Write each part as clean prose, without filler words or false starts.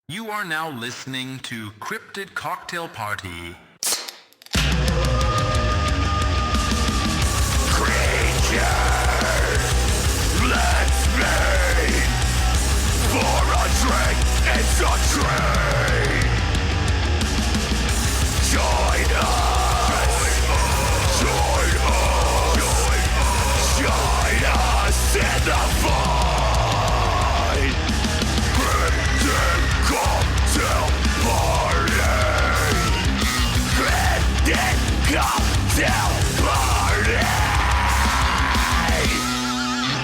You are now listening to Cryptid Cocktail Party. Creatures, let's meet for a drink. It's a treat. Join us in the fight. Cryptid Cocktail Party. Cryptid Cocktail Party.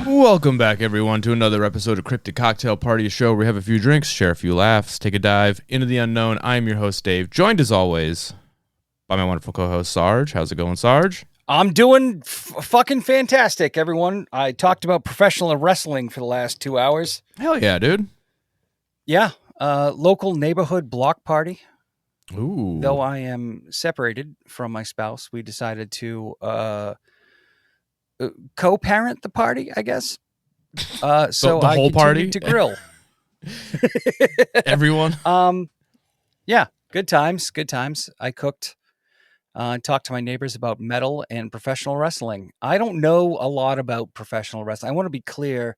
Welcome back, everyone, to another episode of Cryptid Cocktail Party, a show where we have a few drinks, share a few laughs, take a dive into the unknown. I'm your host, Dave, joined as always by my wonderful co-host, Sarge. How's it going, Sarge? I'm doing fucking fantastic, everyone. I talked about professional wrestling for the last 2 hours. Hell yeah, dude. Yeah, local neighborhood block party. Ooh. Though I am separated from my spouse, we decided to co-parent the party, I guess. So the I whole party to grill. Everyone. Yeah, good times. Good times. I cooked. Talked to my neighbors about metal and professional wrestling. I don't know a lot about professional wrestling. I want to be clear.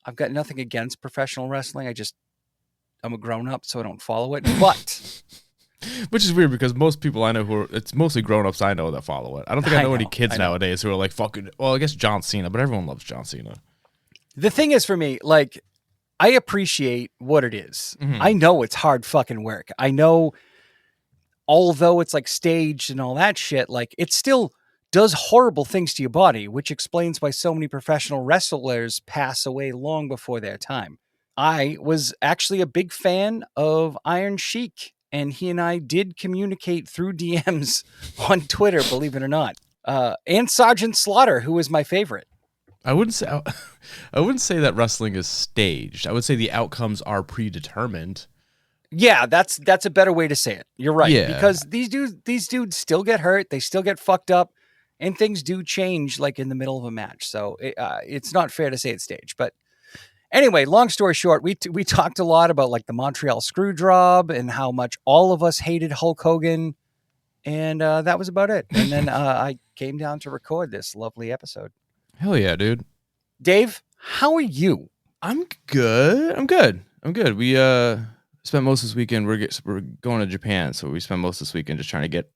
I've got nothing against professional wrestling. I'm a grown-up, so I don't follow it. But Which is weird because most people I know it's mostly grown-ups I know that follow it. I don't think I know any kids nowadays who are like fucking, well, I guess John Cena, but everyone loves John Cena. the thing is, for me, like, I appreciate what it is. Mhm. I know it's hard fucking work. I know, although it's like staged and all that shit, like, it still does horrible things to your body, which explains why so many professional wrestlers pass away long before their time. I was actually a big fan of Iron Sheik, and he and I did communicate through DMs on Twitter, believe it or not. And Sergeant Slaughter, who was my favorite. I wouldn't say that wrestling is staged. I would say the outcomes are predetermined. Yeah, that's a better way to say it. You're right. Yeah. Because these dudes still get hurt, they still get fucked up, and things do change like in the middle of a match. So it's not fair to say it's staged. But anyway, long story short, we talked a lot about like the Montreal Screwjob and how much all of us hated Hulk Hogan, and that was about it. And then I came down to record this lovely episode. Hell yeah, dude. Dave, how are you? I'm good. We spent most of this weekend. We're going to Japan, so we spent most of this weekend just trying to get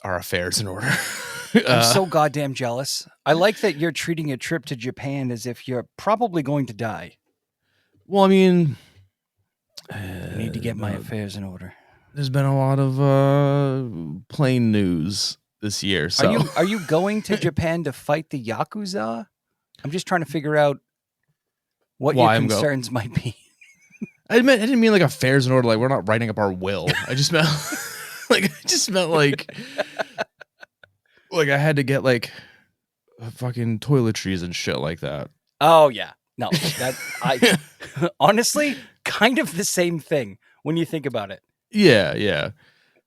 our affairs in order. I'm so goddamn jealous. I like that you're treating a trip to Japan as if you're probably going to die. Well, I mean, I need to get my affairs in order. there's been a lot of plane news this year. So Are you going to Japan to fight the Yakuza? I'm just trying to figure out what Why your I'm concerns might be. I didn't mean like affairs in order. Like we're not writing up our will. I just meant like I had to get like fucking toiletries and shit like that. Oh yeah. No, I honestly kind of the same thing when you think about it. Yeah.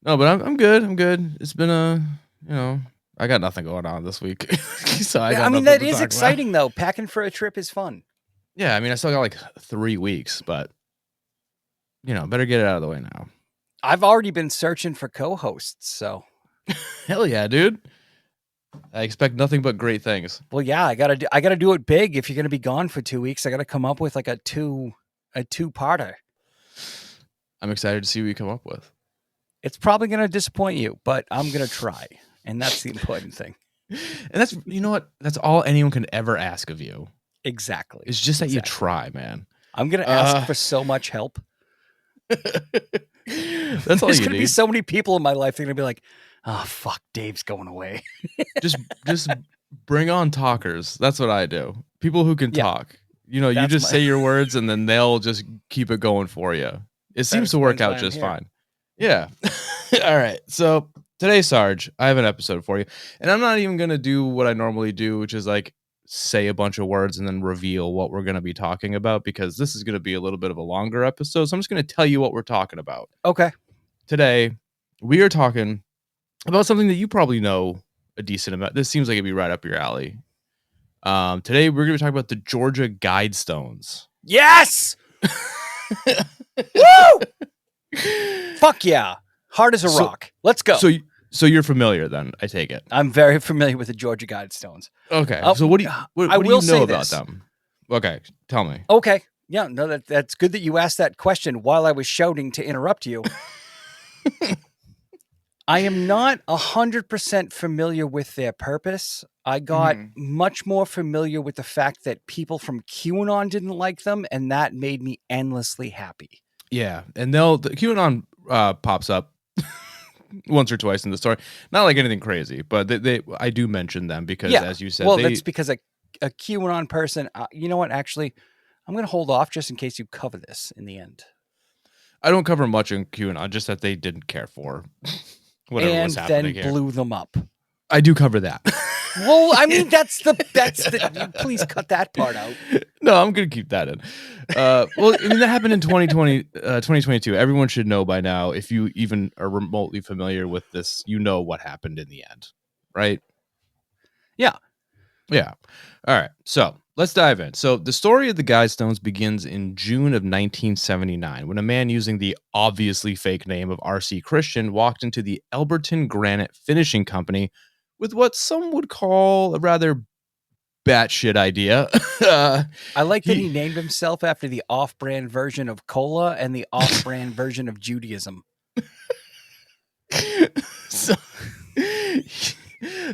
No, but I'm good. It's been I got nothing going on this week. So I mean, that is exciting though. Packing for a trip is fun. Yeah, I mean, I still got like 3 weeks, but better get it out of the way now. I've already been searching for co-hosts, so Hell yeah, dude. I expect nothing but great things. well, yeah, I gotta do it big. If you're gonna be gone for 2 weeks, I gotta come up with like a two-parter. I'm excited to see what you come up with. It's probably gonna disappoint you, but I'm gonna try, and that's the important thing. And that's, you know what? That's all anyone can ever ask of you. Exactly. It's just that you try, man. I'm gonna ask for so much help. That's all There's you gonna need. be so many people in my life. They're gonna be like, "Oh fuck, Dave's going away." just bring on talkers. That's what I do. People who can Yeah. talk. You That's just my- say your words and then they'll just keep it going for you. It seems to work explains why out I'm just here. fine. Yeah. All right. So today, Sarge, I have an episode for you. And I'm not even going to do what I normally do, which is like say a bunch of words and then reveal what we're going to be talking about, because this is going to be a little bit of a longer episode. So I'm just going to tell you what we're talking about. Okay. Today, we are talking about something that you probably know a decent amount. This seems like it'd be right up your alley. Today, we're going to be talking about the Georgia Guidestones. Yes. Woo! Fuck yeah. Hard as a rock. Let's go. So you're familiar then, I take it. I'm very familiar with the Georgia Guidestones. Okay. So what do you know about them? Okay, tell me. Okay. Yeah, no, that's good that you asked that question while I was shouting to interrupt you. I am not 100% familiar with their purpose. I got much more familiar with the fact that people from QAnon didn't like them, and that made me endlessly happy. Yeah, and the QAnon pops up once or twice in the story. Not like anything crazy, but I do mention them because, as you said, that's because a QAnon person. You know what? Actually, I'm going to hold off just in case you cover this in the end. I don't cover much in QAnon, just that they didn't care for whatever was happening here. And then blew them up. I do cover that. Well, I mean, that's the. Please cut that part out. No, I'm going to keep that in. Well, I mean, that happened in 2022. Everyone should know by now, if you even are remotely familiar with this, you know what happened in the end, right? Yeah. Yeah. All right. So let's dive in. So the story of the Guidestones begins in June of 1979 when a man using the obviously fake name of R.C. Christian walked into the Elberton Granite Finishing Company with what some would call a rather batshit idea. I like that he named himself after the off-brand version of cola and the off-brand version of Judaism.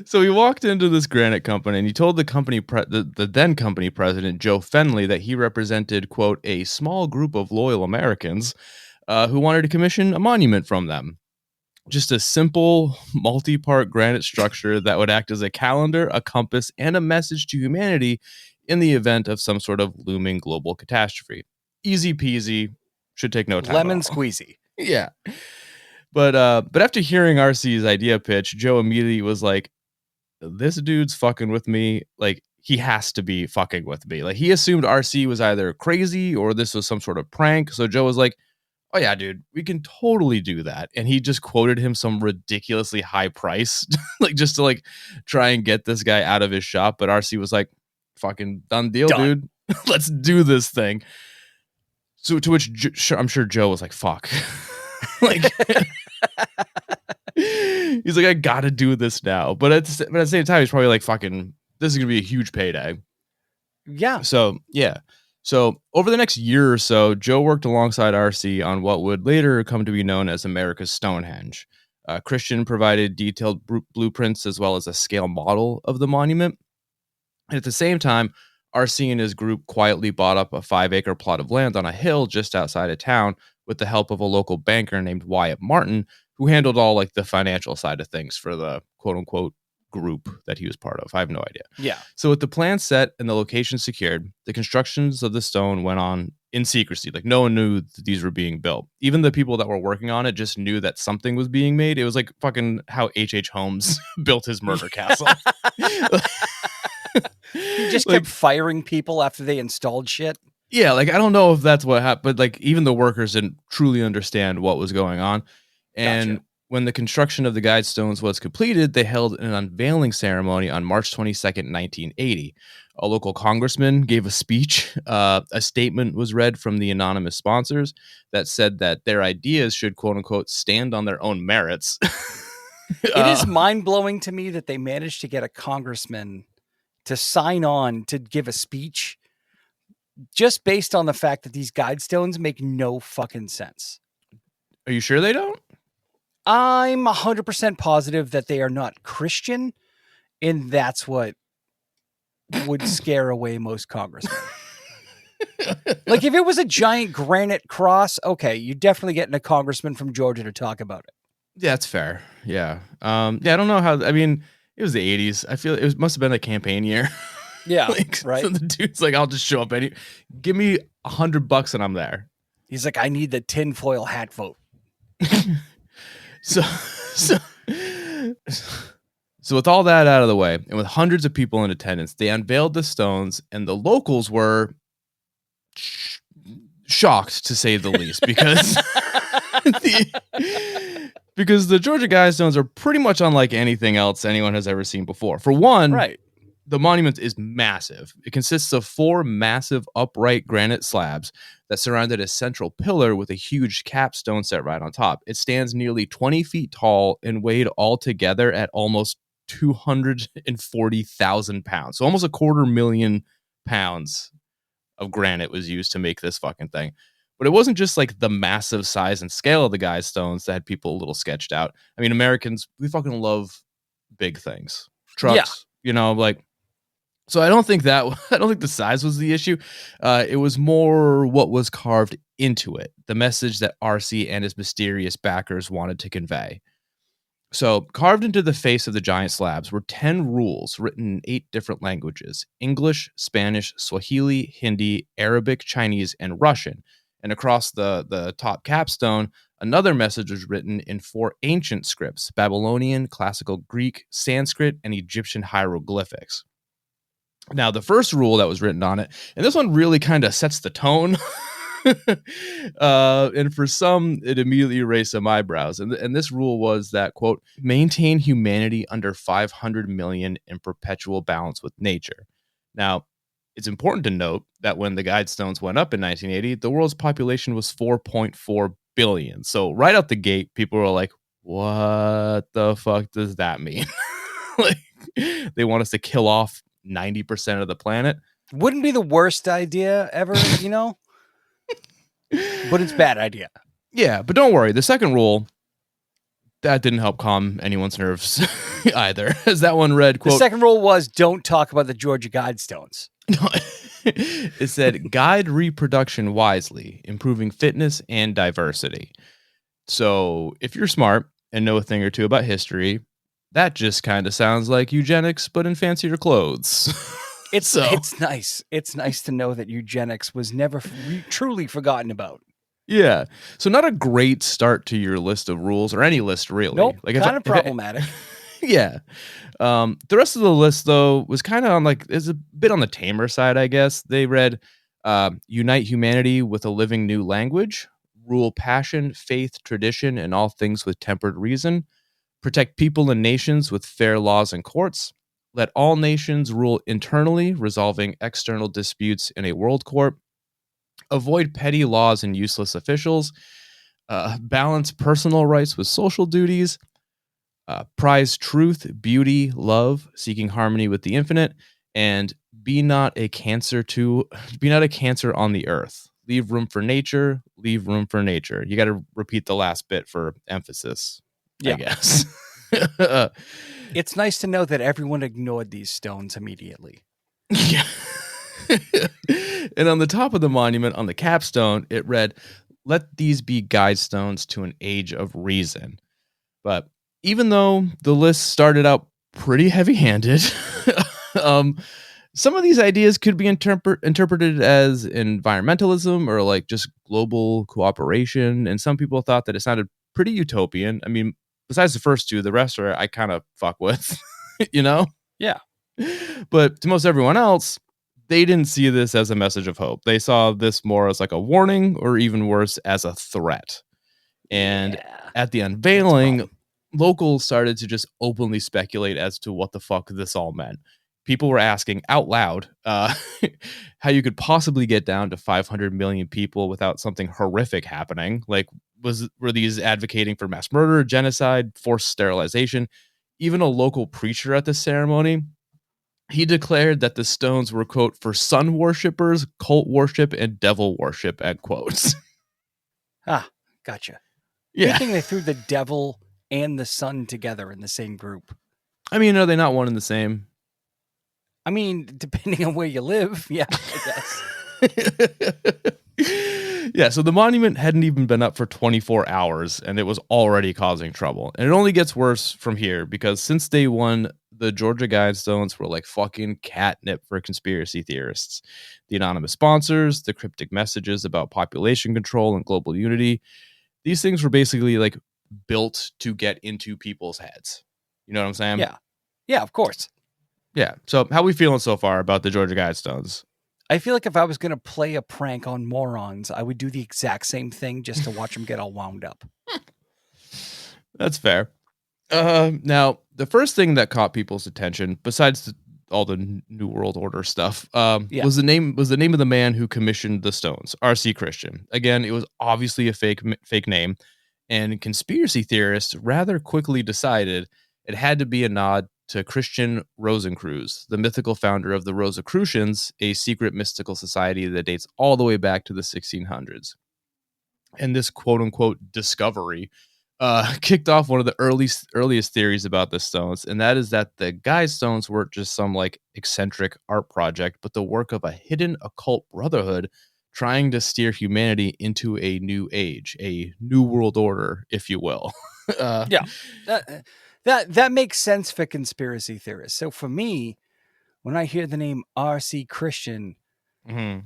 So he walked into this granite company and he told the company the then company president Joe Fenley that he represented, quote, a small group of loyal Americans who wanted to commission a monument from them. Just a simple multi-part granite structure that would act as a calendar, a compass, and a message to humanity in the event of some sort of looming global catastrophe. Easy peasy, should take no time. Lemon squeezy. Yeah. But after hearing RC's idea pitch, Joe immediately was like, this dude's fucking with me. Like, he has to be fucking with me. Like, he assumed RC was either crazy or this was some sort of prank. So Joe was like, oh yeah, dude, we can totally do that. And he just quoted him some ridiculously high price, like just to like try and get this guy out of his shop. But RC was like, fucking done deal, dude. Let's do this thing. So to which I'm sure Joe was like, fuck. Like, he's like, I gotta do this now. But at the same time, he's probably like, fucking, this is gonna be a huge payday. Yeah. So yeah. So over the next year or so, Joe worked alongside RC on what would later come to be known as America's Stonehenge. Christian provided detailed blueprints as well as a scale model of the monument. And at the same time, RC and his group quietly bought up a 5-acre plot of land on a hill just outside of town with the help of a local banker named Wyatt Martin, who handled all like the financial side of things for the quote unquote group that he was part of. I have no idea. Yeah. So with the plan set and the location secured, the constructions of the stone went on in secrecy. Like, no one knew that these were being built. Even the people that were working on it just knew that something was being made. It was like fucking how H.H. Holmes built his murder castle. He just kept firing people after they installed shit. Yeah, like I don't know if that's what happened, but like even the workers didn't truly understand what was going on. And when the construction of the Guidestones was completed, they held an unveiling ceremony on March 22nd, 1980. A local congressman gave a speech. A statement was read from the anonymous sponsors that said that their ideas should, quote unquote, stand on their own merits. It is mind-blowing to me that they managed to get a congressman to sign on to give a speech just based on the fact that these Guidestones make no fucking sense. Are you sure they don't? I'm 100% positive that they are not Christian, and that's what would scare away most congressmen. Like, if it was a giant granite cross, okay, you're definitely getting a congressman from Georgia to talk about it. Yeah, that's fair. Yeah. I don't know how, I mean, it was the 80s. I feel must have been a campaign year. Yeah, like, right. So the dude's like, I'll just show up. Give me $100 and I'm there. He's like, I need the tinfoil hat vote. So with all that out of the way, and with hundreds of people in attendance, they unveiled the stones, and the locals were shocked, to say the least, because because the Georgia Guidestones are pretty much unlike anything else anyone has ever seen before. For one, right, The monument is massive. It consists of 4 massive upright granite slabs that surrounded a central pillar with a huge capstone set right on top. It stands nearly 20 feet tall and weighed altogether at almost 240,000 pounds. So almost 250,000 pounds of granite was used to make this fucking thing. But it wasn't just like the massive size and scale of the Guidestones that had people a little sketched out. I mean, Americans, we fucking love big things. Trucks, like. So I don't think the size was the issue. It was more what was carved into it, the message that RC and his mysterious backers wanted to convey. So carved into the face of the giant slabs were 10 rules written in 8 different languages: English, Spanish, Swahili, Hindi, Arabic, Chinese, and Russian. And across the top capstone, another message was written in 4 ancient scripts: Babylonian, Classical Greek, Sanskrit, and Egyptian hieroglyphics. Now, the first rule that was written on it, and this one really kind of sets the tone, and for some, it immediately raised some eyebrows. And this rule was that, quote, maintain humanity under 500 million in perpetual balance with nature. Now, it's important to note that when the Guidestones went up in 1980, the world's population was 4.4 billion. So right out the gate, people were like, what the fuck does that mean? Like, they want us to kill off 90% of the planet. Wouldn't be the worst idea ever, but it's a bad idea. Yeah, but don't worry. The second rule, that didn't help calm anyone's nerves either, as that one read, quote, the second rule was don't talk about the Georgia Guidestones. It said, guide reproduction wisely, improving fitness and diversity. So if you're smart and know a thing or two about history, that just kind of sounds like eugenics, but in fancier clothes. It's nice. It's nice to know that eugenics was never truly forgotten about. Yeah. So not a great start to your list of rules, or any list really. Nope. Kind of problematic. Yeah. The rest of the list, though, was kind of is a bit on the tamer side, I guess. They read, unite humanity with a living new language, rule passion, faith, tradition, and all things with tempered reason, protect people and nations with fair laws and courts, let all nations rule internally, resolving external disputes in a world court, avoid petty laws and useless officials, balance personal rights with social duties, prize truth, beauty, love, seeking harmony with the infinite, and be not a cancer on the earth. Leave room for nature. Leave room for nature. You got to repeat the last bit for emphasis, I guess. It's nice to know that everyone ignored these stones immediately. Yeah. And on the top of the monument, on the capstone, it read, let these be Guidestones to an age of reason. But even though the list started out pretty heavy-handed, some of these ideas could be interpreted as environmentalism or like just global cooperation. And some people thought that it sounded pretty utopian. I mean, besides the first two, the rest are I kind of fuck with, Yeah. But to most everyone else, they didn't see this as a message of hope. They saw this more as like a warning, or even worse, as a threat. And at the unveiling, locals started to just openly speculate as to what the fuck this all meant. People were asking out loud how you could possibly get down to 500 million people without something horrific happening. Like, were these advocating for mass murder, genocide, forced sterilization? Even a local preacher at the ceremony, he declared that the stones were, quote, for sun worshippers, cult worship, and devil worship, end quotes. Ah, gotcha. Yeah. Good thing they threw the devil and the sun together in the same group. I mean, are they not one and the same? I mean, depending on where you live, yeah, I guess. Yeah, so the monument hadn't even been up for 24 hours, and it was already causing trouble. And it only gets worse from here, because since day one, the Georgia Guidestones were like fucking catnip for conspiracy theorists. The anonymous sponsors, the cryptic messages about population control and global unity, these things were basically like built to get into people's heads. You know what I'm saying? Yeah. Yeah, of course. Yeah. So how we feeling so far about the Georgia Guidestones? I feel like if I was going to play a prank on morons, I would do the exact same thing just to watch them get all wound up. That's fair. Now, the first thing that caught people's attention, besides all the New World Order stuff. Yeah. Was the name of the man who commissioned the stones, R.C. Christian. Again, it was obviously a fake name, and conspiracy theorists rather quickly decided it had to be a nod to Christian Rosencreuz, the mythical founder of the Rosicrucians, a secret mystical society that dates all the way back to the 1600s. And this quote unquote discovery kicked off one of the earliest theories about the stones, and that is that the Guidestones weren't just some like eccentric art project, but the work of a hidden occult brotherhood trying to steer humanity into a new age, a new world order, if you will. Yeah. That makes sense for conspiracy theorists. So for me, when I hear the name R.C. Christian, and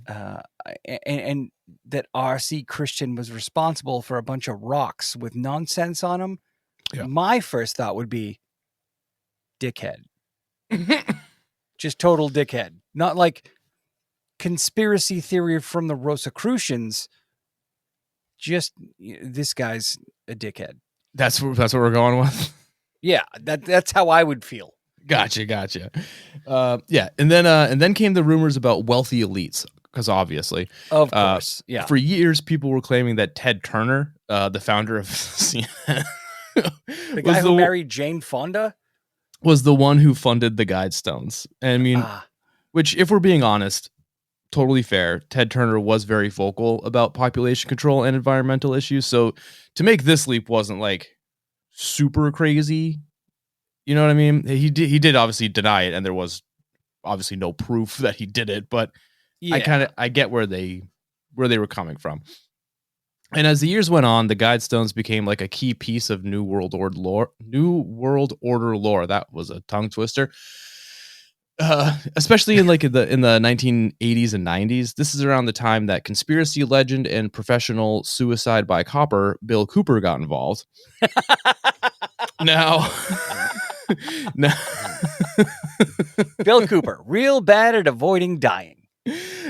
that R.C. Christian was responsible for a bunch of rocks with nonsense on them, my first thought would be dickhead. Just total dickhead. Not like conspiracy theory from the Rosicrucians. Just this guy's a dickhead. That's what we're going with. Yeah, that's how I would feel. Gotcha. Yeah, and then came the rumors about wealthy elites, because obviously, of course, yeah. For years, people were claiming that Ted Turner, the founder of CNN, the guy who married Jane Fonda, was the one who funded the Guidestones. And I mean, which, if we're being honest, totally fair. Ted Turner was very vocal about population control and environmental issues. So to make this leap wasn't like super crazy. You know what I mean? He did obviously deny it, and there was obviously no proof that he did it, but I get where they were coming from. And as the years went on, the Guidestones became like a key piece of New World Order lore. That was a tongue twister. Especially in the 1980s and 90s. This is around the time that conspiracy legend and professional suicide by copper Bill Cooper got involved. Now Bill Cooper, real bad at avoiding dying.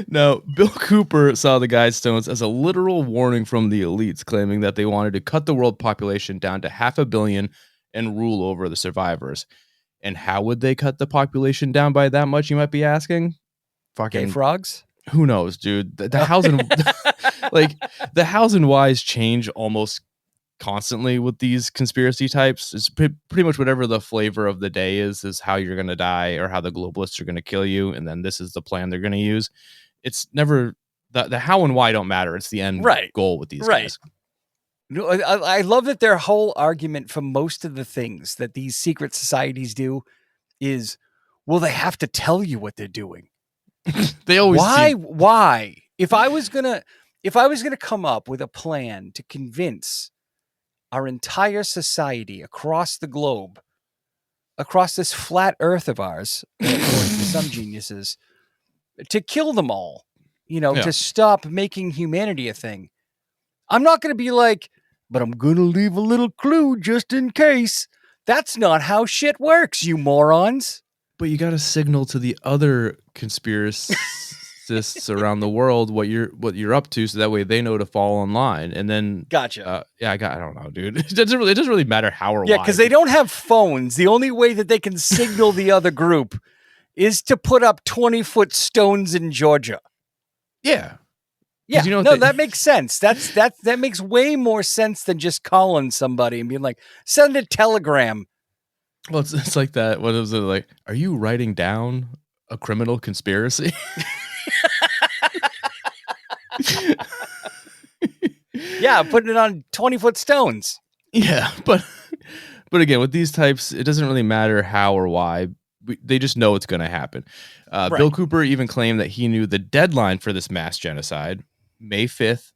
Now, Bill Cooper saw the Guidestones as a literal warning from the elites, claiming that they wanted to cut the world population down to 500 million and rule over the survivors. And how would they cut the population down by that much, you might be asking? Fucking gay frogs? Who knows, dude? The housing the hows and whys change almost constantly with these conspiracy types. It's pretty much whatever the flavor of the day is how you're going to die or how the globalists are going to kill you, and then this is the plan they're going to use. It's never the how and why don't matter. It's the end goal with these guys. No, I love that their whole argument for most of the things that these secret societies do is, well, they have to tell you what they're doing. They always why? If I was gonna come up with a plan to convince our entire society across the globe, across this flat earth of ours, according to some geniuses, to kill them all, to stop making humanity a thing, I'm not going to be like, but I'm going to leave a little clue just in case. That's not how shit works, you morons. But you got to signal to the other conspiracists around the world what you're up to, so that way they know to fall in line. And then, gotcha. I don't know, dude. It doesn't really matter how or why. Yeah, because they don't have phones. The only way that they can signal the other group is to put up 20-foot stones in Georgia. Yeah. Yeah, that makes sense. That makes way more sense than just calling somebody and being like, send a telegram. Well, it's like that. What is it like? Are you writing down a criminal conspiracy? Yeah, putting it on 20-foot stones. Yeah, but again, with these types, it doesn't really matter how or why. They just know it's going to happen. Bill Cooper even claimed that he knew the deadline for this mass genocide, May 5th,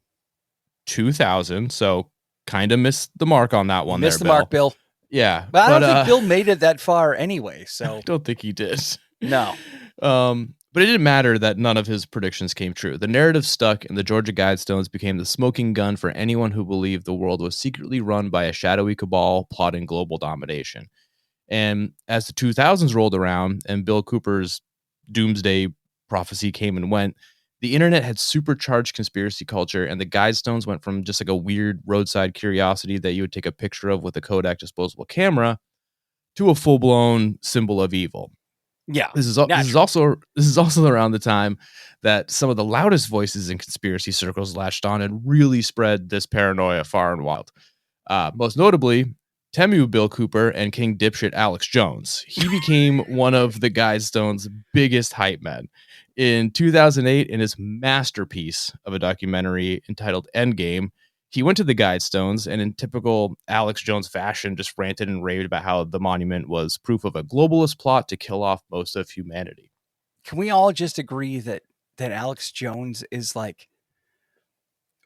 2000. So kind of missed the mark on that one. Missed the mark, Bill. Yeah. But I don't think Bill made it that far anyway. So I don't think he did. No. But it didn't matter that none of his predictions came true. The narrative stuck, and the Georgia Guidestones became the smoking gun for anyone who believed the world was secretly run by a shadowy cabal plotting global domination. And as the 2000s rolled around and Bill Cooper's doomsday prophecy came and went, the internet had supercharged conspiracy culture, and the Guidestones went from just like a weird roadside curiosity that you would take a picture of with a Kodak disposable camera to a full-blown symbol of evil. Yeah. This is Natural. also around the time that some of the loudest voices in conspiracy circles latched on and really spread this paranoia far and wide. Most notably, Temu Bill Cooper and King dipshit Alex Jones. He became one of the Guidestones' biggest hype men. In 2008, in his masterpiece of a documentary entitled Endgame, he went to the Guidestones and, in typical Alex Jones fashion, just ranted and raved about how the monument was proof of a globalist plot to kill off most of humanity. Can we all just agree that Alex Jones is like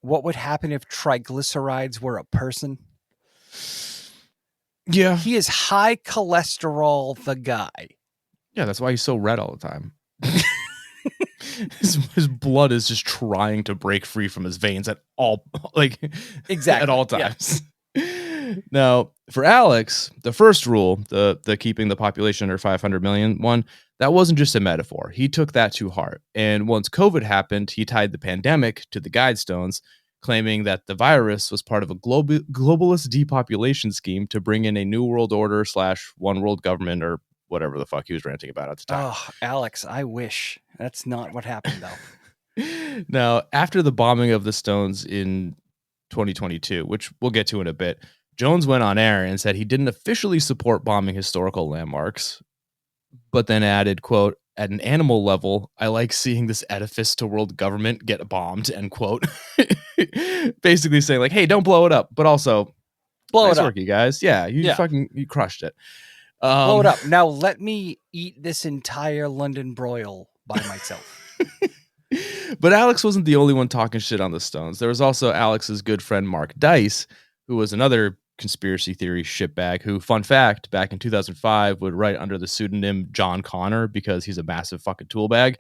what would happen if triglycerides were a person? Yeah. He is high cholesterol, the guy. Yeah, that's why he's so red all the time. his blood is just trying to break free from his veins at all, Exactly at all times. Now, for Alex, the first rule, the keeping the population under 500 million one, that wasn't just a metaphor. He took that to heart. And once COVID happened, he tied the pandemic to the Guidestones, claiming that the virus was part of a globalist depopulation scheme to bring in a new world order / one world government, or whatever the fuck he was ranting about at the time. Oh, Alex, I wish. That's not what happened, though. Now, after the bombing of the Stones in 2022, which we'll get to in a bit, Jones went on air and said he didn't officially support bombing historical landmarks, but then added, quote, "At an animal level, I like seeing this edifice to world government get bombed," end quote. Basically saying like, hey, don't blow it up, but also Blow nice it up. work, you guys. Yeah, you crushed it. Blow it up. Now let me eat this entire London broil by myself. But Alex wasn't the only one talking shit on the Stones. There was also Alex's good friend Mark Dice, who was another conspiracy theory shitbag who, fun fact, back in 2005 would write under the pseudonym John Connor because he's a massive fucking tool bag.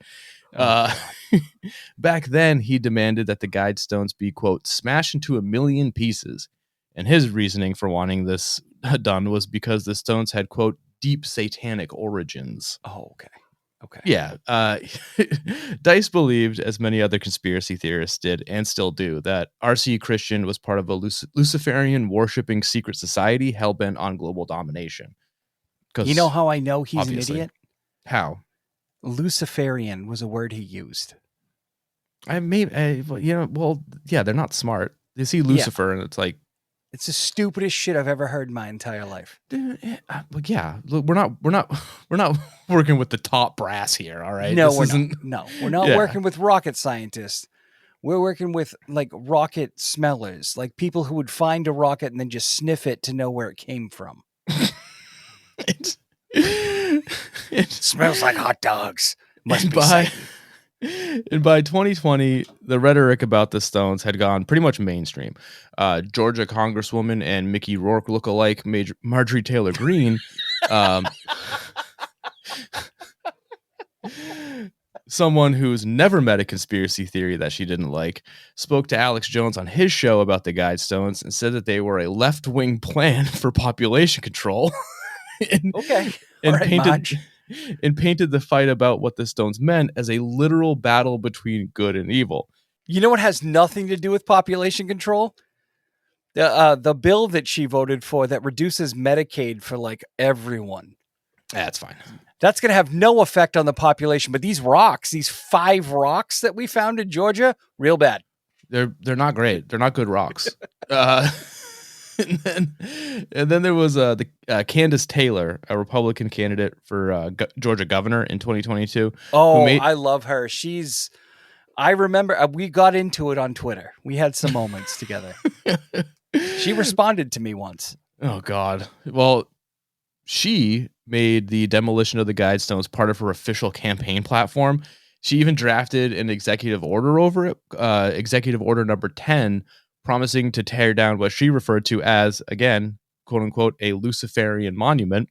Back then, he demanded that the Guidestones be, quote, smashed into 1 million pieces. And his reasoning for wanting this done was because the Stones had, quote, deep satanic origins. Oh, okay. Okay. Yeah. Dice believed, as many other conspiracy theorists did and still do, that R.C. Christian was part of a Luciferian worshipping secret society hell-bent on global domination. You know how I know he's obviously. an idiot? How? Luciferian was a word he used. They're not smart. They see Lucifer and it's like, it's the stupidest shit I've ever heard in my entire life. Yeah, look, we're not working with the top brass here. All right, no, we're not working with rocket scientists. We're working with like rocket smellers, like people who would find a rocket and then just sniff it to know where it came from. It smells like hot dogs. Must be Satan. And by 2020, the rhetoric about the Stones had gone pretty much mainstream. Georgia Congresswoman and Mickey Rourke lookalike Marjorie Taylor Greene, someone who's never met a conspiracy theory that she didn't like, spoke to Alex Jones on his show about the Guidestones and said that they were a left-wing plan for population control. And painted the fight about what the Stones meant as a literal battle between good and evil. You know what has nothing to do with population control? The bill that she voted for that reduces Medicaid for like everyone. That's fine. That's going to have no effect on the population. But these 5 rocks that we found in Georgia, real bad. They're not great. They're not good rocks. And then there was the Candace Taylor, a Republican candidate for Georgia governor in 2022. Oh, I love her. I remember we got into it on Twitter. We had some moments together. She responded to me once. Oh, God. Well, she made the demolition of the Guidestones part of her official campaign platform. She even drafted an executive order over it, Executive Order number 10, promising to tear down what she referred to as, again, quote unquote, a Luciferian monument.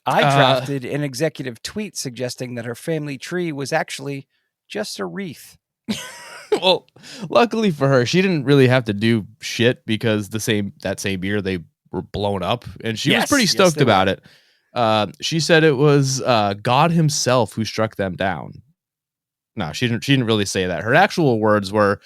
I drafted an executive tweet suggesting that her family tree was actually just a wreath. Well, luckily for her, she didn't really have to do shit because that same year they were blown up, and she was pretty stoked about it. She said it was God himself who struck them down. No, she didn't really say that. Her actual words were,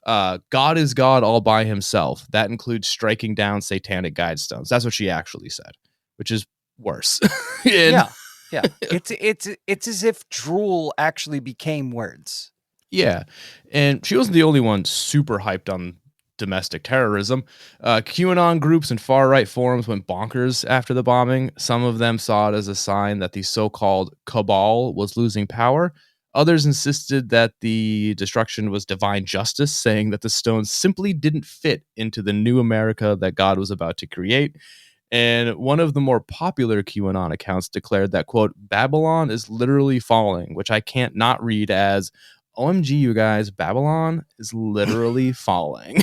God is God all by himself. That includes striking down satanic Guidestones. That's what she actually said, which is worse. Yeah. Yeah. It's as if drool actually became words. Yeah. And she wasn't the only one super hyped on domestic terrorism. QAnon groups and far right forums went bonkers after the bombing. Some of them saw it as a sign that the so called cabal was losing power. Others insisted that the destruction was divine justice, saying that the stones simply didn't fit into the new America that God was about to create. And one of the more popular QAnon accounts declared that, quote, Babylon is literally falling, which I can't not read as, OMG, you guys, Babylon is literally falling.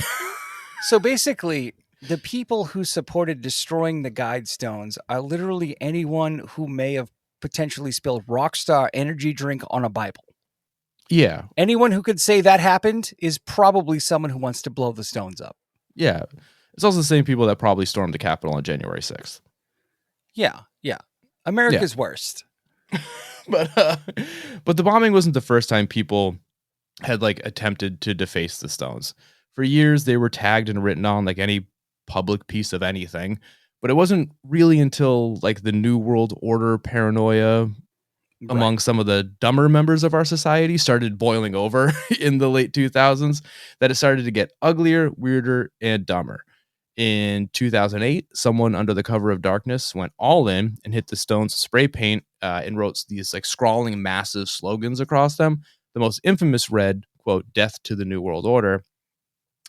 So basically, the people who supported destroying the Guidestones are literally anyone who may have potentially spilled Rockstar energy drink on a Bible. Yeah. Anyone who could say that happened is probably someone who wants to blow the stones up. Yeah. It's also the same people that probably stormed the Capitol on January 6th. Yeah. America's worst. But the bombing wasn't the first time people had like attempted to deface the stones. For years, they were tagged and written on like any public piece of anything. But it wasn't really until like the New World Order paranoia among some of the dumber members of our society started boiling over in the late 2000s that it started to get uglier, weirder, and dumber. In 2008, someone under the cover of darkness went all in and hit the stones with spray paint and wrote these like scrawling massive slogans across them. The most infamous read, quote, "Death to the New World Order."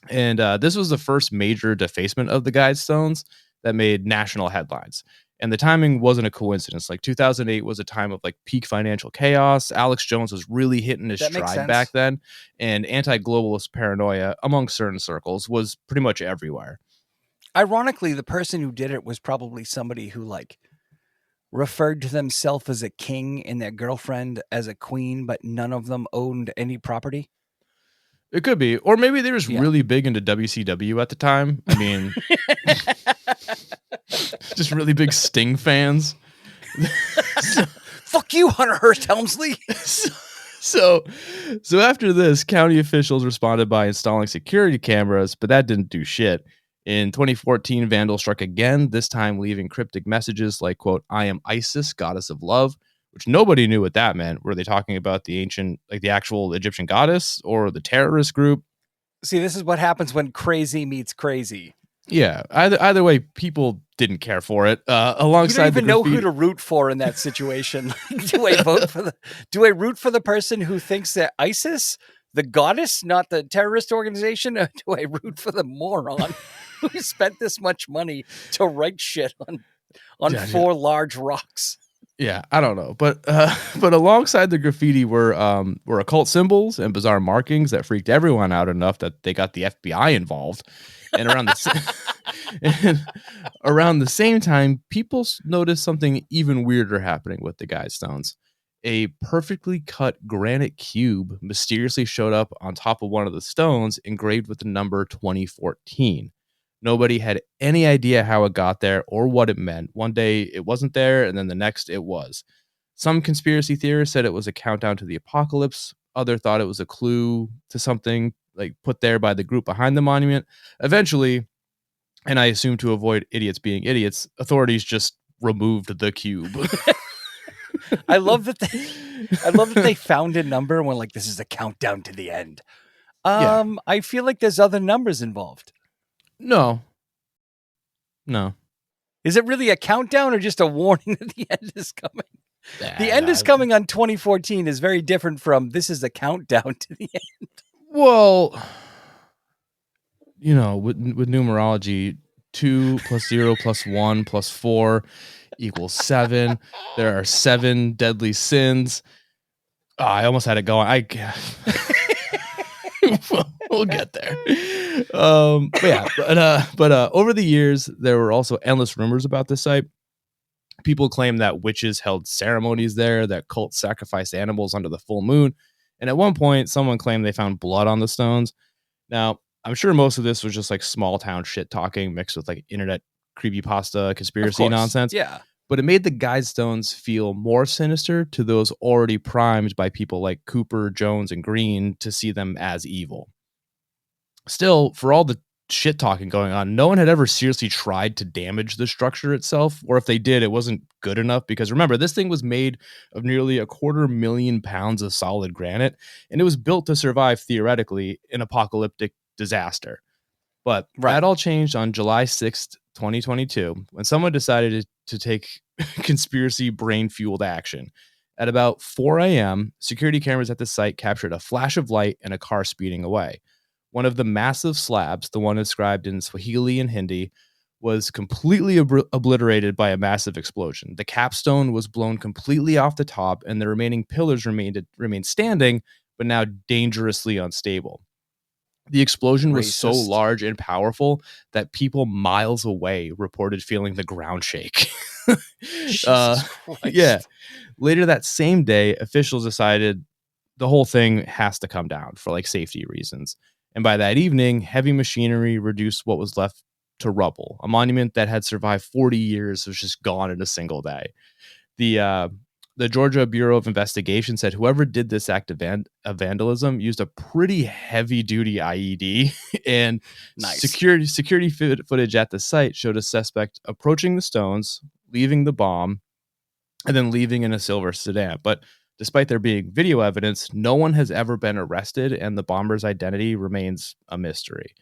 And this was the first major defacement of the Guidestones that made national headlines. And the timing wasn't a coincidence. Like 2008 was a time of like peak financial chaos. Alex Jones was really hitting his stride back then. And anti-globalist paranoia among certain circles was pretty much everywhere. Ironically, the person who did it was probably somebody who like referred to themselves as a king and their girlfriend as a queen, but none of them owned any property. It could be. Or maybe they were just really big into WCW at the time. I mean, just really big Sting fans. Fuck you, Hunter Hearst Helmsley. So after this, county officials responded by installing security cameras, but that didn't do shit. In 2014, vandals struck again, this time leaving cryptic messages like, quote, "I am Isis, goddess of love," which nobody knew what that meant. Were they talking about the ancient, like the actual Egyptian goddess or the terrorist group? See, this is what happens when crazy meets crazy. Yeah, either way, people didn't care for it. Alongside, you don't even know who to root for in that situation. Do I root for the person who thinks that ISIS, the goddess, not the terrorist organization, or do I root for the moron who spent this much money to write shit on four large rocks? Yeah, I don't know, but alongside the graffiti were occult symbols and bizarre markings that freaked everyone out enough that they got the FBI involved. And around the same time, people noticed something even weirder happening with the Guidestones. A perfectly cut granite cube mysteriously showed up on top of one of the stones, engraved with the number 2014. Nobody had any idea how it got there or what it meant. One day it wasn't there, and then the next it was. Some conspiracy theorists said it was a countdown to the apocalypse. Others thought it was a clue to something like put there by the group behind the monument. Eventually, and I assume to avoid idiots being idiots, authorities just removed the cube. I love that they found a number and were like, "This is a countdown to the end." I feel like there's other numbers involved. No. Is it really a countdown or just a warning that the end is coming? The end is coming on 2014 is very different from this is a countdown to the end. Well, you know, with numerology, 2 + 0 + 1 + 4 = 7. There are 7 deadly sins. Oh, I almost had it going. We'll get there. But over the years, there were also endless rumors about this site. People claim that witches held ceremonies there, that cults sacrificed animals under the full moon. And at one point, someone claimed they found blood on the stones. Now, I'm sure most of this was just like small town shit talking mixed with like internet creepypasta conspiracy nonsense. Yeah. But it made the Guidestones feel more sinister to those already primed by people like Cooper, Jones, and Green to see them as evil. Still, for all the shit talking going on. No one had ever seriously tried to damage the structure itself, or if they did, it wasn't good enough because remember, this thing was made of nearly 250,000 pounds of solid granite, and it was built to survive theoretically an apocalyptic disaster. But that all changed on July 6th, 2022, when someone decided to take conspiracy brain-fueled action. At about 4 a.m., security cameras at the site captured a flash of light and a car speeding away. One of the massive slabs, the one described in Swahili and Hindi, was completely obliterated by a massive explosion. The capstone was blown completely off the top, and the remaining pillars remained standing, but now dangerously unstable. The explosion was so large and powerful that people miles away reported feeling the ground shake. Yeah. Later that same day, officials decided the whole thing has to come down for like safety reasons. And by that evening, heavy machinery reduced what was left to rubble. A monument that had survived 40 years was just gone in a single day. The Georgia Bureau of Investigation said whoever did this act of vandalism used a pretty heavy-duty IED, and security footage at the site showed a suspect approaching the stones, leaving the bomb, and then leaving in a silver sedan. But despite there being video evidence, no one has ever been arrested, and the bomber's identity remains a mystery.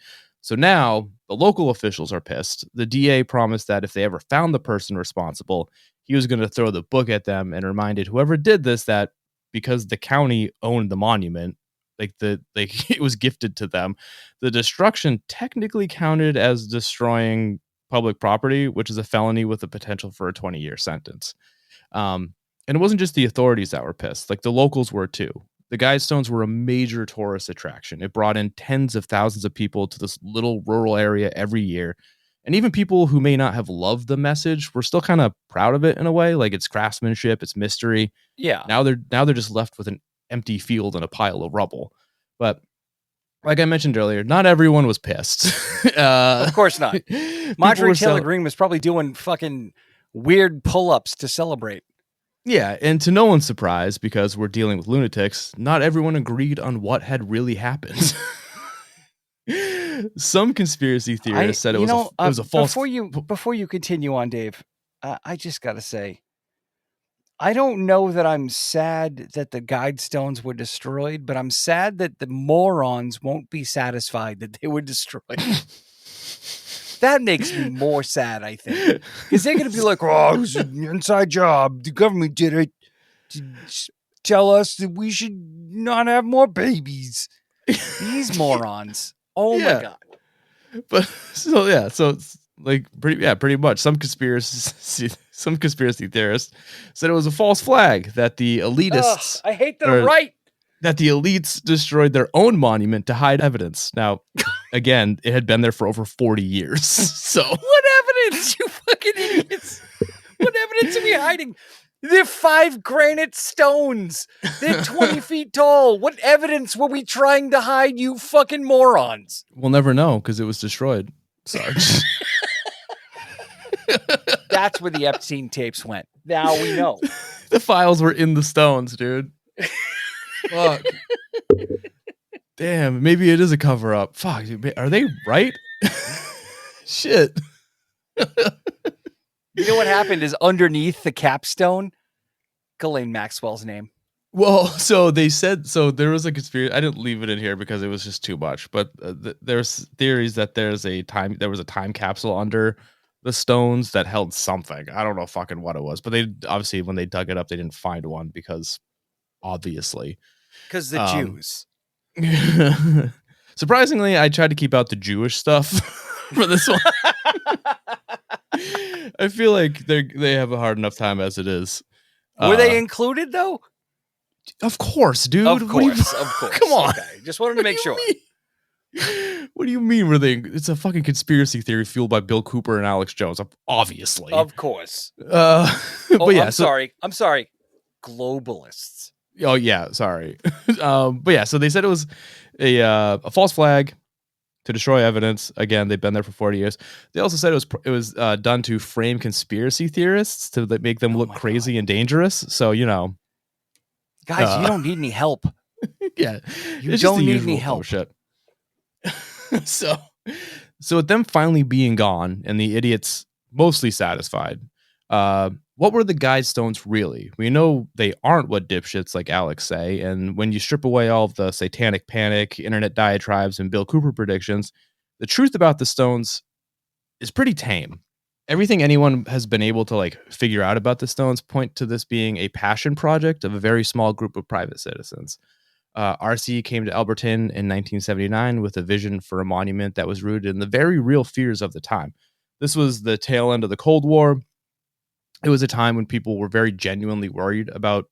So now the local officials are pissed. The DA promised that if they ever found the person responsible, he was going to throw the book at them, and reminded whoever did this that because the county owned the monument, it was gifted to them, the destruction technically counted as destroying public property, which is a felony with the potential for a 20-year sentence. And it wasn't just the authorities that were pissed. Like the locals were too. The Guidestones were a major tourist attraction. It brought in tens of thousands of people to this little rural area every year. And even people who may not have loved the message were still kind of proud of it in a way. Like it's craftsmanship, it's mystery. Yeah. Now they're just left with an empty field and a pile of rubble. But like I mentioned earlier, not everyone was pissed. Of course not. Marjorie Taylor Greene was probably doing fucking weird pull-ups to celebrate. Yeah, and to no one's surprise, because we're dealing with lunatics, not everyone agreed on what had really happened. Some conspiracy theorists said it was a false... Before you continue on, Dave, I just got to say, I don't know that I'm sad that the Guidestones were destroyed, but I'm sad that the morons won't be satisfied that they were destroyed. That makes me more sad, I think. Because they're going to be like, oh, it was an inside job. The government did it to tell us that we should not have more babies. These morons. Oh, my God. But so it's like pretty much some conspiracy theorists said it was a false flag that the elitists... I hate that I'm right. That the elites destroyed their own monument to hide evidence. Now, again, it had been there for over 40 years. So what evidence, you fucking idiots? What evidence are we hiding? They're 5 granite stones. They're 20 feet tall. What evidence were we trying to hide, you fucking morons? We'll never know because it was destroyed, Sarge. That's where the Epstein tapes went. Now we know. The files were in the stones, dude. Fuck. Damn, maybe it is a cover up. Fuck, are they right? Shit. You know what happened is underneath the capstone, Ghislaine Maxwell's name. Well, so they said, so there was a conspiracy. I didn't leave it in here because it was just too much, but there's theories that there was a time capsule under the stones that held something. I don't know fucking what it was, but they obviously, when they dug it up, they didn't find one because obviously. Because the Jews. Surprisingly, I tried to keep out the Jewish stuff for this one. I feel like they have a hard enough time as it is. Were they included though? Of course, dude. Of course. Come on. Okay. Just wanted to make sure. What do you mean were they? It's a fucking conspiracy theory fueled by Bill Cooper and Alex Jones, obviously. Of course. But yeah, I'm sorry. Globalists. Oh yeah, sorry. But yeah, so they said it was a false flag to destroy evidence. Again, they've been there for 40 years. They also said it was done to frame conspiracy theorists to make them look crazy and dangerous. So guys, you don't need any help. Yeah, you don't need any help. Shit. So So with them finally being gone and the idiots mostly satisfied, what were the Guidestones really? We know they aren't what dipshits like Alex say, and when you strip away all of the satanic panic, internet diatribes, and Bill Cooper predictions, the truth about the stones is pretty tame. Everything anyone has been able to like figure out about the stones point to this being a passion project of a very small group of private citizens. RC came to Alberton in 1979 with a vision for a monument that was rooted in the very real fears of the time. This was the tail end of the Cold War. It was a time when people were very genuinely worried about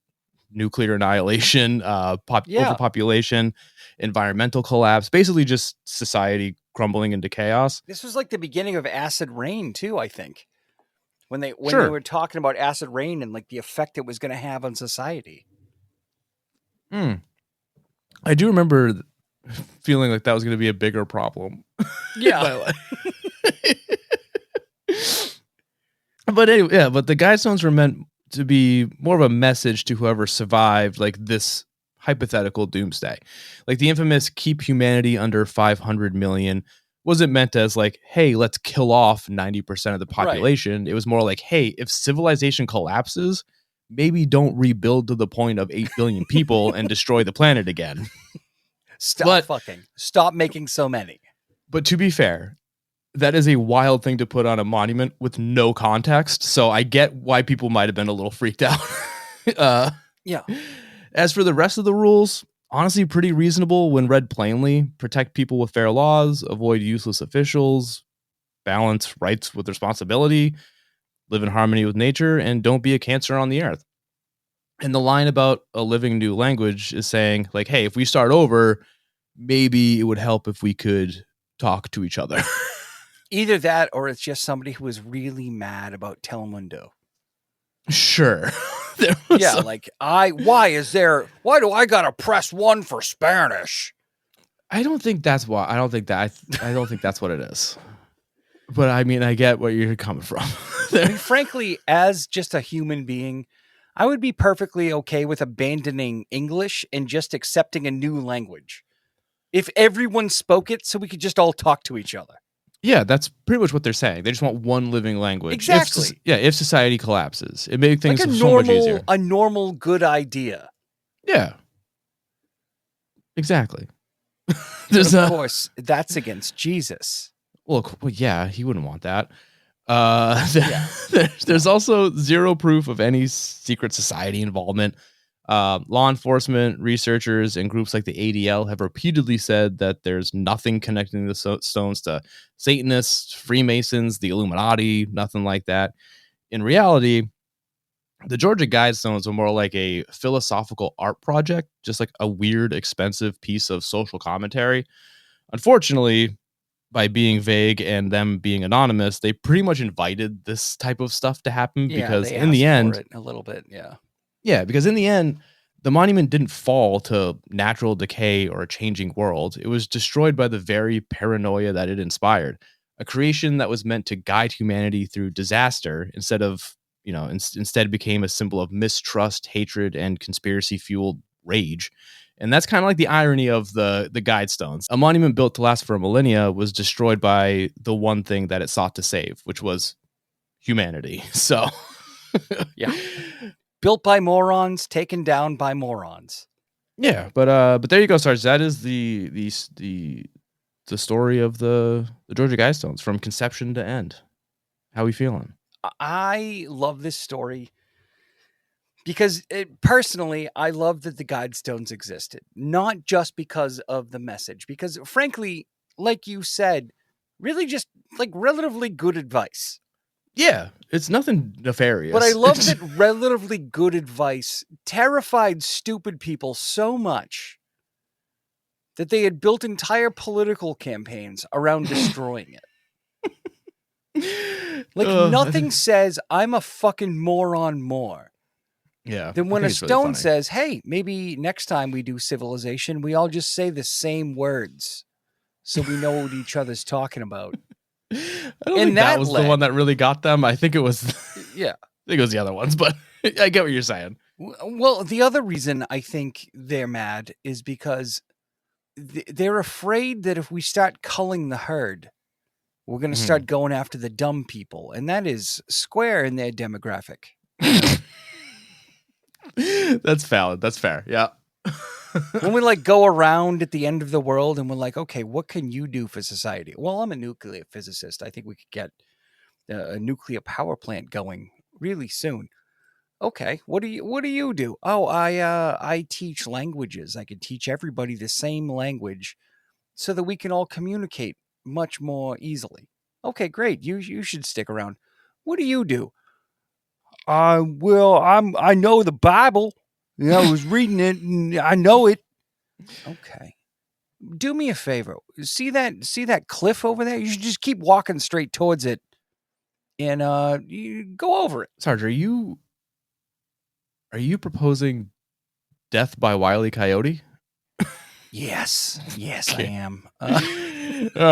nuclear annihilation, Yeah. overpopulation, environmental collapse, basically just society crumbling into chaos. This was like the beginning of acid rain too, I think. When they Sure. were talking about acid rain and like the effect it was going to have on society. I do remember feeling like that was going to be a bigger problem. Yeah. But anyway, yeah, but the Guidestones were meant to be more of a message to whoever survived like this hypothetical doomsday. Like the infamous keep humanity under 500 million wasn't meant as like, hey, let's kill off 90% of the population. Right. It was more like, hey, if civilization collapses, maybe don't rebuild to the point of 8 billion people and destroy the planet again. Stop making so many. But to be fair, that is a wild thing to put on a monument with no context. So I get why people might have been a little freaked out. Yeah. As for the rest of the rules, honestly, pretty reasonable when read plainly. Protect people with fair laws, avoid useless officials, balance rights with responsibility, live in harmony with nature, and don't be a cancer on the earth. And the line about a living new language is saying, like, hey, if we start over, maybe it would help if we could talk to each other. Either that or it's just somebody who was really mad about Telemundo. Sure. Yeah, like why do I gotta press 1 for Spanish? I don't think that's why. I don't think that's what it is. But I mean, I get where you're coming from. I mean, frankly, as just a human being, I would be perfectly okay with abandoning English and just accepting a new language. If everyone spoke it so we could just all talk to each other. Yeah, that's pretty much what they're saying. They just want one living language. Exactly. If society collapses, it makes things like so much easier. A normal good idea. Yeah. Exactly. Of course, that's against Jesus. Well, yeah, he wouldn't want that. There's also zero proof of any secret society involvement. Law enforcement, researchers, and groups like the ADL have repeatedly said that there's nothing connecting the stones to Satanists, Freemasons, the Illuminati, nothing like that. In reality, the Georgia Guidestones are more like a philosophical art project, just like a weird, expensive piece of social commentary. Unfortunately, by being vague and them being anonymous, they pretty much invited this type of stuff to happen because in the end, a little bit, yeah, because in the end, the monument didn't fall to natural decay or a changing world. It was destroyed by the very paranoia that it inspired, a creation that was meant to guide humanity through disaster instead became a symbol of mistrust, hatred, and conspiracy-fueled rage. And that's kind of like the irony of the Guidestones. A monument built to last for a millennia was destroyed by the one thing that it sought to save, which was humanity. So, yeah. Built by morons, taken down by morons. Yeah, but there you go, Sarge. That is the story of the Georgia Guidestones from conception to end. How we feeling? I love this story because personally, I love that the Guidestones existed, not just because of the message. Because frankly, like you said, really just like relatively good advice. Yeah, it's nothing nefarious. But I love that relatively good advice terrified stupid people so much that they had built entire political campaigns around destroying it. Like nothing says I'm a fucking moron more. Yeah. Then when a stone says, hey, maybe next time we do civilization, we all just say the same words so we know what each other's talking about. I don't think that was the one that really got them. I think it was I think it was the other ones, but I get what you're saying. Well, the other reason I think they're mad is because they're afraid that if we start culling the herd, We're going to Mhm. start going after the dumb people. And that is square in their demographic. That's valid. That's fair. Yeah. When we like go around at the end of the world and we're like, okay, what can you do for society? Well, I'm a nuclear physicist. I think we could get a nuclear power plant going really soon. Okay, what do you do? Oh, I teach languages. I can teach everybody the same language so that we can all communicate much more easily. Okay, great. You should stick around. What do you do? Well, I know the Bible. I was reading it and I know it. Okay. Do me a favor. See that cliff over there? You should just keep walking straight towards it and you go over it. Sarge, are you proposing death by Wile E. Coyote? Yes, I Okay. am. All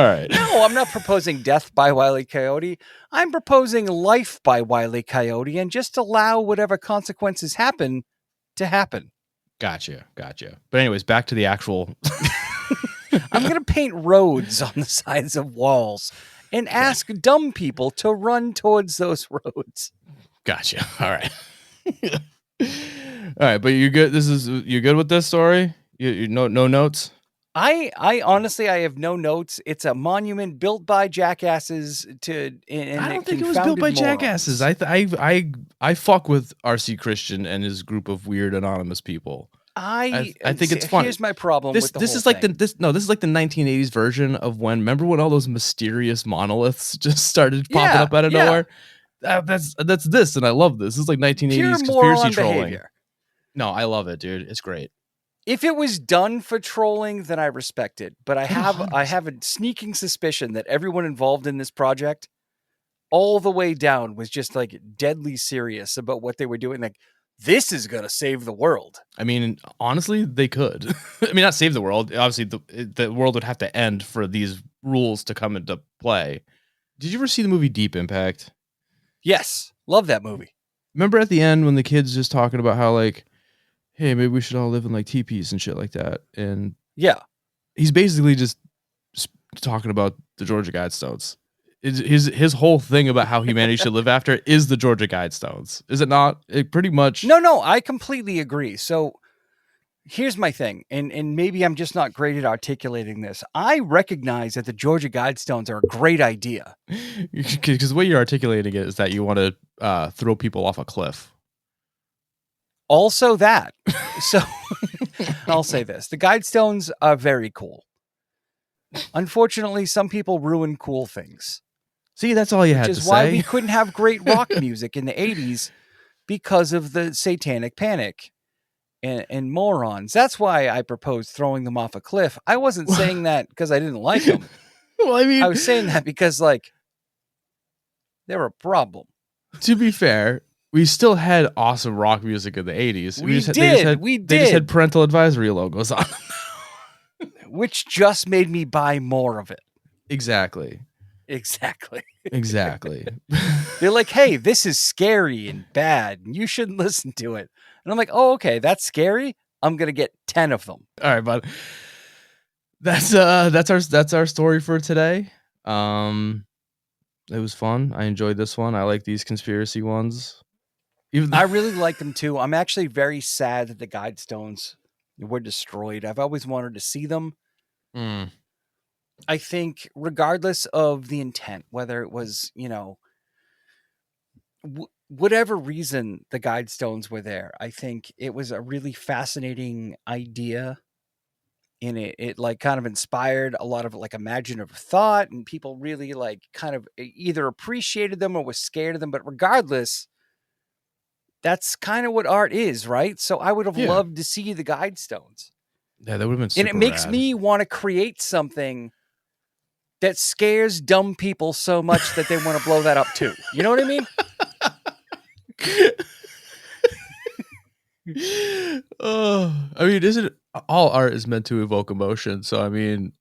right. No, I'm not proposing death by Wile E. Coyote. I'm proposing life by Wile E. Coyote and just allow whatever consequences happen to happen. Gotcha. But anyways, back to the actual. I'm going to paint roads on the sides of walls and ask dumb people to run towards those roads. Gotcha. All right. All right, but you're good. You're good with this story? You no notes? I honestly, I have no notes. It's a monument built by jackasses and I don't think it was built by confounded jackasses. morons. I fuck with RC Christian and his group of weird anonymous people. I think it's fun. Here's my problem This with the this whole is like thing. this is like the 1980s version of remember when all those mysterious monoliths just started popping up out of nowhere? That's this, and I love this. This is like 1980s Pure conspiracy moron trolling. behavior. No, I love it, dude. It's great. If it was done for trolling, then I respect it. But I have a sneaking suspicion that everyone involved in this project, all the way down, was just like deadly serious about what they were doing. Like, this is gonna save the world. I mean, honestly, they could. I mean, not save the world. Obviously, the world would have to end for these rules to come into play. Did you ever see the movie Deep Impact? Yes, love that movie. Remember at the end when the kid's just talking about how like, hey, maybe we should all live in like teepees and shit like that. And Yeah, he's basically just talking about the Georgia Guidestones. His whole thing about how humanity should live after is the Georgia Guidestones. Is it not? It pretty much. no, I completely agree. So here's my thing, and maybe I'm just not great at articulating this. I recognize that the Georgia Guidestones are a great idea. Because the way you're articulating it is that you want to throw people off a cliff. Also that. So I'll say this. The Guidestones are very cool. Unfortunately, some people ruin cool things. See, that's all you had Which to is why say. we couldn't have great rock music in the 80s because of the satanic panic and morons. That's why I proposed throwing them off a cliff. I wasn't saying that because I didn't like them. Well, I mean, I was saying that because, like, they're a problem. to be fair, we still had awesome rock music in the 80s. We They did. just had parental advisory logos on them. Which just made me buy more of it. Exactly. Exactly. They're like, hey, this is scary and bad, and you shouldn't listen to it. And I'm like, oh, okay, that's scary. I'm gonna get 10 of them. All right, bud. That's our story for today. It was fun. I enjoyed this one. I like these conspiracy ones. I really like them too. I'm actually very sad that the Guidestones were destroyed. I've always wanted to see them. Mm. I think regardless of the intent, whether it was, whatever reason the Guidestones were there, I think it was a really fascinating idea. And it like kind of inspired a lot of like imaginative thought, and people really like kind of either appreciated them or was scared of them. But regardless, that's kind of what art is, right? So I would have loved to see the Guidestones. Yeah, that would have been super And it makes rad. me want to create something that scares dumb people so much that they want to blow that up too. You know what I mean? I mean, isn't all art is meant to evoke emotion? So I mean,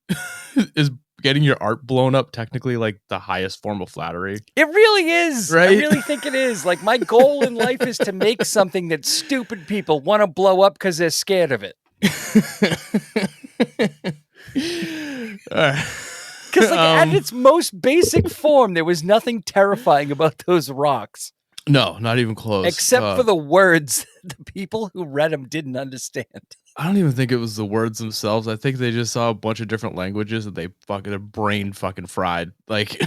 is getting your art blown up technically like the highest form of flattery? It really is. Right? I really think it is. Like, my goal in life is to make something that stupid people want to blow up because they're scared of it. All right. Because like at its most basic form, there was nothing terrifying about those rocks. No, not even close. Except for the words the people who read them didn't understand. I don't even think it was the words themselves. I think they just saw a bunch of different languages and their brain fucking fried. Like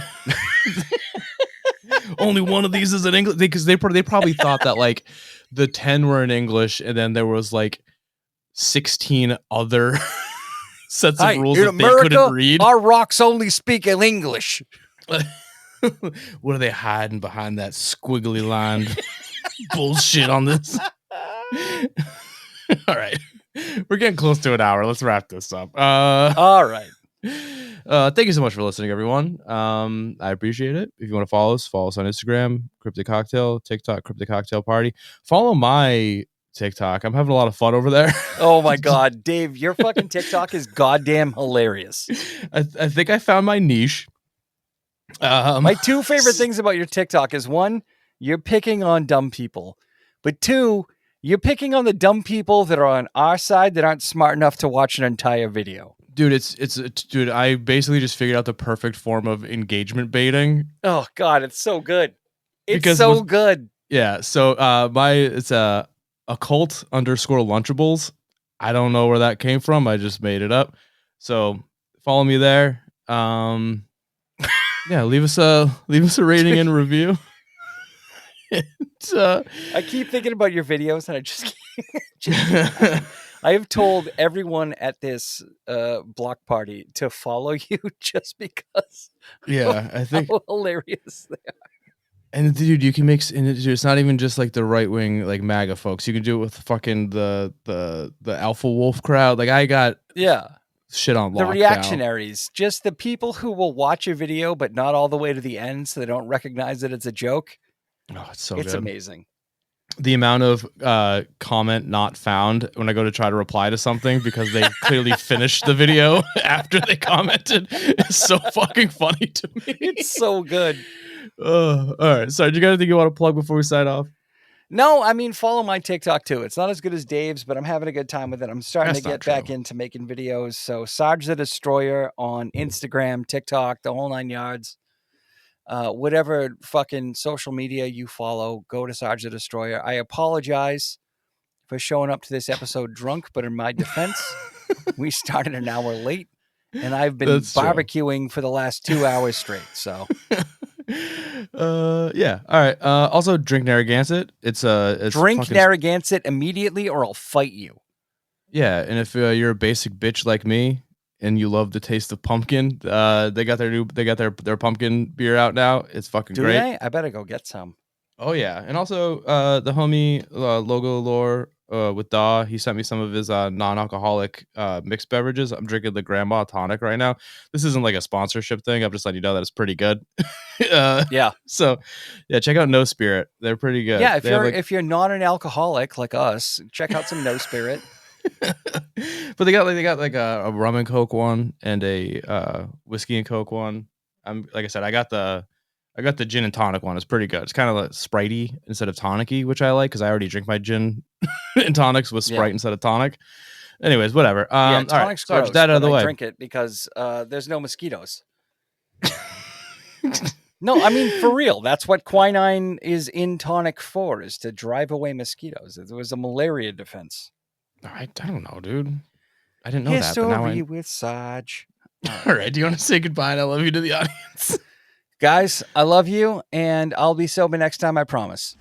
only one of these is in English, because they probably thought that like the 10 were in English and then there was like 16 other sets of rules that they couldn't read. Our rocks only speak in English. What are they hiding behind that squiggly line bullshit on this? All right. We're getting close to an hour. Let's wrap this up. All right. Thank you so much for listening, everyone. I appreciate it. If you want to follow us on Instagram, Cryptid Cocktail, TikTok, Cryptid Cocktail Party. Follow my TikTok. I'm having a lot of fun over there. Oh my God, Dave, your fucking TikTok is goddamn hilarious. I think I found my niche. My two favorite things about your TikTok is one, you're picking on dumb people, but two, you're picking on the dumb people that are on our side that aren't smart enough to watch an entire video. Dude, dude, I basically just figured out the perfect form of engagement baiting. Oh God, it's so good. It's Because so good. Yeah, so it's occult _ Lunchables. I don't know where that came from. I just made it up. So follow me there. Yeah, leave us a rating and review. I keep thinking about your videos, and I just I have told everyone at this block party to follow you just because. Yeah, I think how hilarious they are. And dude, you can mix, and it's not even just like the right wing like MAGA folks. You can do it with fucking the Alpha Wolf crowd. Like I got shit on lockdown. The reactionaries, just the people who will watch a video but not all the way to the end, so they don't recognize that it's a joke. Oh, it's so it's good. Amazing. The amount of comment not found when I go to try to reply to something because they clearly finished the video after they commented is so fucking funny to me. It's so good. All right. Sorry, do you got anything you want to plug before we sign off? No, I mean, follow my TikTok too. It's not as good as Dave's, but I'm having a good time with it. I'm starting to get back into making videos. So Sarge the Destroyer on Instagram, TikTok, the whole 9 yards. Whatever fucking social media you follow, go to Sarge the Destroyer. I apologize for showing up to this episode drunk, but in my defense, we started an hour late, and I've been barbecuing for the last 2 hours straight. So, yeah. All right. Also, drink Narragansett. It's drink Narragansett immediately, or I'll fight you. Yeah, and if you're a basic bitch like me and you love the taste of pumpkin, they got their pumpkin beer out now. It's fucking great. They? I better go get some. Oh yeah, and also the homie Logo Lore with Daw, he sent me some of his non-alcoholic mixed beverages. I'm drinking the Grandma Tonic right now. This isn't like a sponsorship thing. I'm just letting you know that it's pretty good. Yeah. So yeah, check out No Spirit. They're pretty good. Yeah, if you're not an alcoholic like us, check out some No Spirit. But they got like a rum and coke one and a whiskey and coke one. Like I said, I got the gin and tonic one. It's pretty good. It's kind of like Spritey instead of tonic-y, which I like because I already drink my gin and tonics with Sprite instead of tonic. Anyways, whatever. Tonic's gross. Sarge, that out of the way. I drink it because there's no mosquitoes. No, I mean, for real. That's what quinine is in tonic for, is to drive away mosquitoes. It was a malaria defense. I don't know, dude. I didn't know History that. But now with Sarge. All right. Do you want to say goodbye and I love you to the audience? Guys, I love you, and I'll be sober next time, I promise.